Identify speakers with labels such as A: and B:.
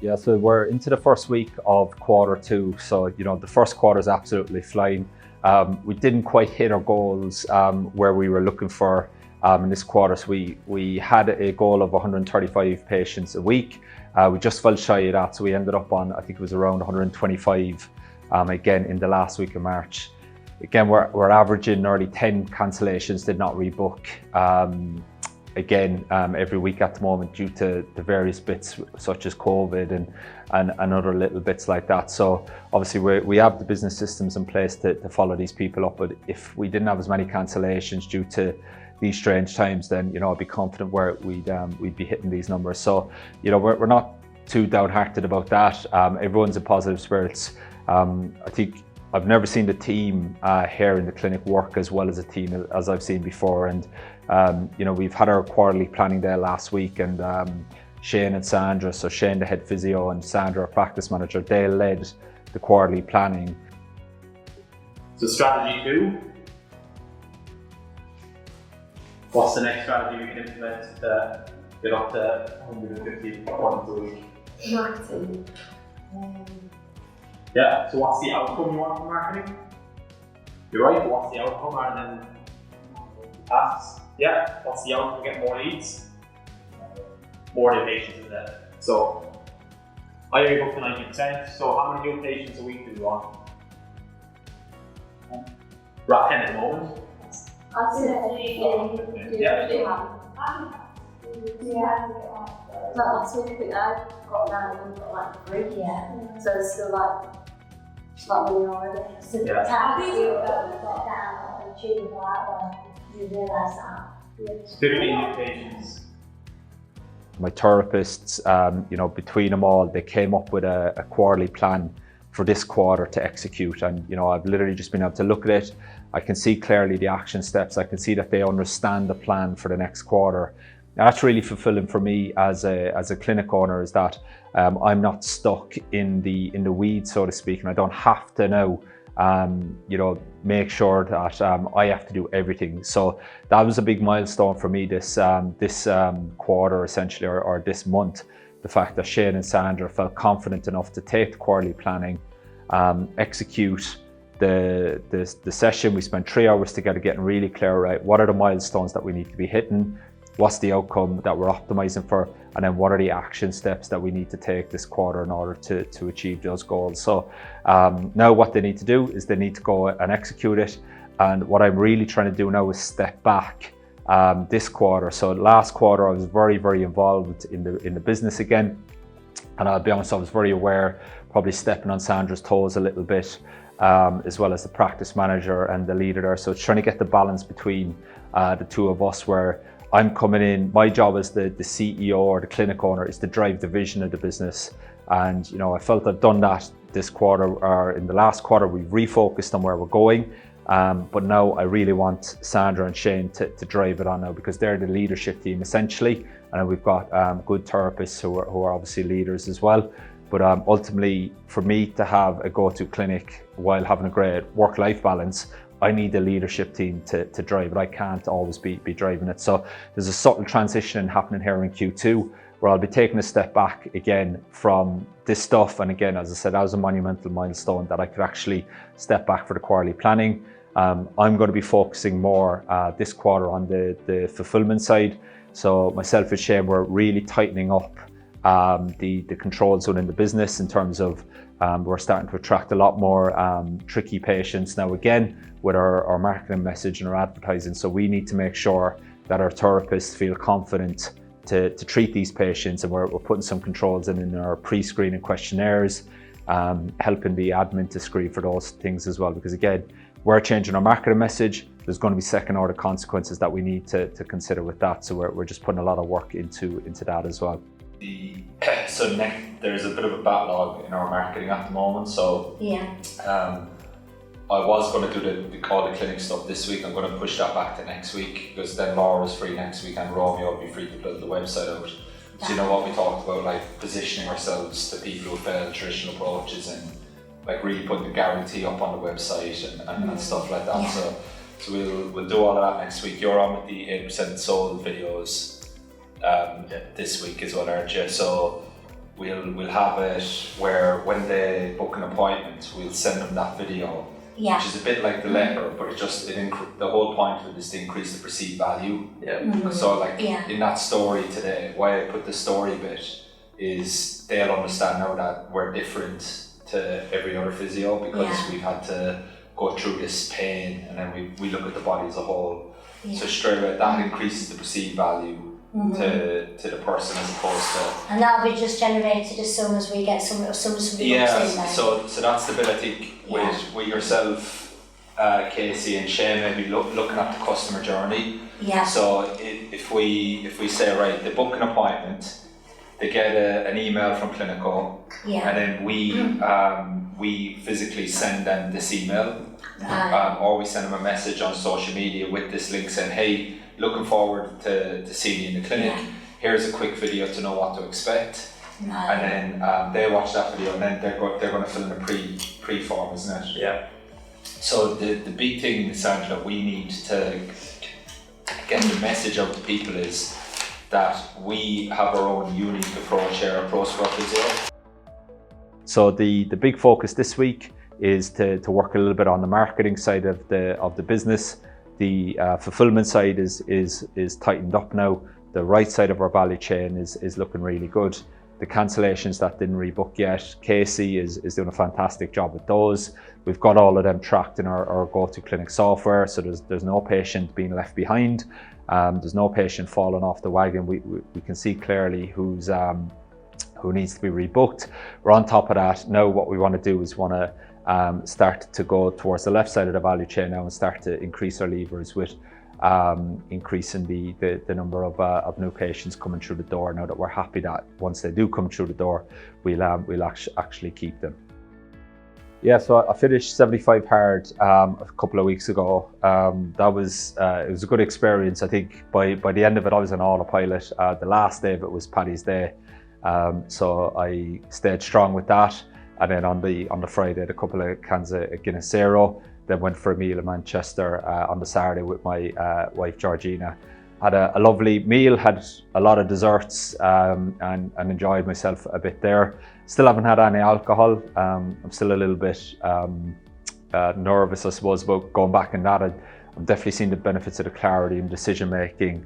A: Yeah, so we're into the first week of Q2. So, the first quarter is absolutely flying. We didn't quite hit our goals where we were looking for in this quarter. So we had a goal of 135 patients a week. We just fell shy of that. So we ended up on, I think it was around 125 again in the last week of March. Again, we're averaging nearly 10 cancellations, did not rebook. Every week at the moment due to the various bits such as COVID and other little bits like that. So obviously we have the business systems in place to follow these people up, but if we didn't have as many cancellations due to these strange times, then I'd be confident where we'd be hitting these numbers. So we're not too downhearted about that. Everyone's in positive spirits. I think I've never seen the team here in the clinic work as well as a team as I've seen before. And we've had our quarterly planning day last week, and Shane and Sandra, so Shane the head physio and Sandra our practice manager, they led the quarterly planning.
B: So strategy 2, what's the next strategy we can implement to get up to 150 appointments a week?
C: Marketing.
B: Yeah, so what's the outcome you want from marketing? You're right, but what's the outcome rather than tasks? Yeah, what's the outcome? Get more leads, more new patients in there. So I already booked to 90%, so how many new patients a week do you want? We're at 10 at the moment.
C: I'll say that
B: Yeah.
C: Like last week I got 9 and got like 3. Yeah. So it's still like when you're already. So
B: Yeah.
C: how do you got down and achievable out there? You realise that.
B: 15 new patients.
A: My therapists, between them all, they came up with a quarterly plan for this quarter to execute. And, I've literally just been able to look at it. I can see clearly the action steps. I can see that they understand the plan for the next quarter. And that's really fulfilling for me as a clinic owner, is that I'm not stuck in the weeds, so to speak, and I don't have to now make sure that I have to do everything. So that was a big milestone for me this quarter, essentially, or this month. The fact that Shane and Sandra felt confident enough to take the quarterly planning, execute the session. We spent 3 hours together getting really clear, right, what are the milestones that we need to be hitting, what's the outcome that we're optimizing for, and then what are the action steps that we need to take this quarter in order to achieve those goals. So now what they need to do is they need to go and execute it. And what I'm really trying to do now is step back this quarter. So last quarter I was very, very involved in the business again. And I'll be honest, I was very aware, probably stepping on Sandra's toes a little bit, as well as the practice manager and the leader there. So it's trying to get the balance between the two of us, where I'm coming in, my job as the CEO or the clinic owner is to drive the vision of the business. And, I felt I've done that this quarter, or in the last quarter. We've refocused on where we're going. But now I really want Sandra and Shane to drive it on now, because they're the leadership team essentially. And we've got good therapists who are obviously leaders as well. But ultimately, for me to have a go-to clinic while having a great work-life balance, I need the leadership team to drive it. I can't always be driving it. So there's a subtle transition happening here in Q2, where I'll be taking a step back again from this stuff. And again, as I said, that was a monumental milestone that I could actually step back for the quarterly planning. I'm going to be focusing more this quarter on the fulfillment side. So myself and Shane, we're really tightening up the controls within the business, in terms of we're starting to attract a lot more tricky patients now again with our marketing message and our advertising. So we need to make sure that our therapists feel confident to treat these patients, and we're putting some controls in our pre-screening questionnaires, helping the admin to screen for those things as well. Because again, we're changing our marketing message. There's going to be second order consequences that we need to consider with that. So we're just putting a lot of work into that as well. So there's a bit of a backlog in our marketing at the moment. So
C: Yeah.
A: I was going to do all the clinic stuff this week. I'm going to push that back to next week, because then Laura's free next week and Romeo will be free to build the website out. So what we talked about, like positioning ourselves to people who fail traditional approaches, and like really putting the guarantee up on the website and stuff like that. Yeah. So we'll do all of that next week. You're on with the 8% sold videos this week as well, aren't you? So we'll have it where when they book an appointment, we'll send them that video, which is a bit like the letter, but the whole point of it is to increase the perceived value. So like in that story today, why I put the story bit is they'll understand now that we're different to every other physio, because we've had to go through this pain, and then we look at the body as a whole. So straight away that increases the perceived value to the person, as opposed to...
D: And that'll be just generated as soon as we get some so
A: that's the bit I think with yourself, Casey and Shane, maybe looking at the customer journey. So if we say, right, they book an appointment, they get an email from Clinical, and then we physically send them this email, or we send them a message on social media with this link saying, hey, looking forward to seeing you in the clinic. Here's a quick video to know what to expect. And then they watch that video, and then they're going to fill in a pre-form, isn't it?
B: Yeah.
A: So the big thing, Sandra, that we need to get the message out to people is that we have our own unique approach here, approach for our physio. So the big focus this week is to work a little bit on the marketing side of the business. The fulfillment side is tightened up now. The right side of our value chain is looking really good. The cancellations that didn't rebook yet, Casey is doing a fantastic job with those. We've got all of them tracked in our go-to-clinic software, so there's no patient being left behind. There's no patient falling off the wagon. We can see clearly who needs to be rebooked. We're on top of that. Now what we want to do is start to go towards the left side of the value chain now and start to increase our levers with increasing the number of new patients coming through the door, now that we're happy that once they do come through the door, we'll actually keep them. Yeah, so I finished 75 hard a couple of weeks ago. It was a good experience. I think by the end of it, I was on autopilot. The last day of it was Paddy's Day, so I stayed strong with that. And then on the Friday, I had a couple of cans of Guinness Zero. Then went for a meal in Manchester on the Saturday with my wife Georgina. Had a lovely meal, had a lot of desserts, and enjoyed myself a bit there. Still haven't had any alcohol. I'm still a little bit nervous, I suppose, about going back in that. I'm definitely seeing the benefits of the clarity and decision making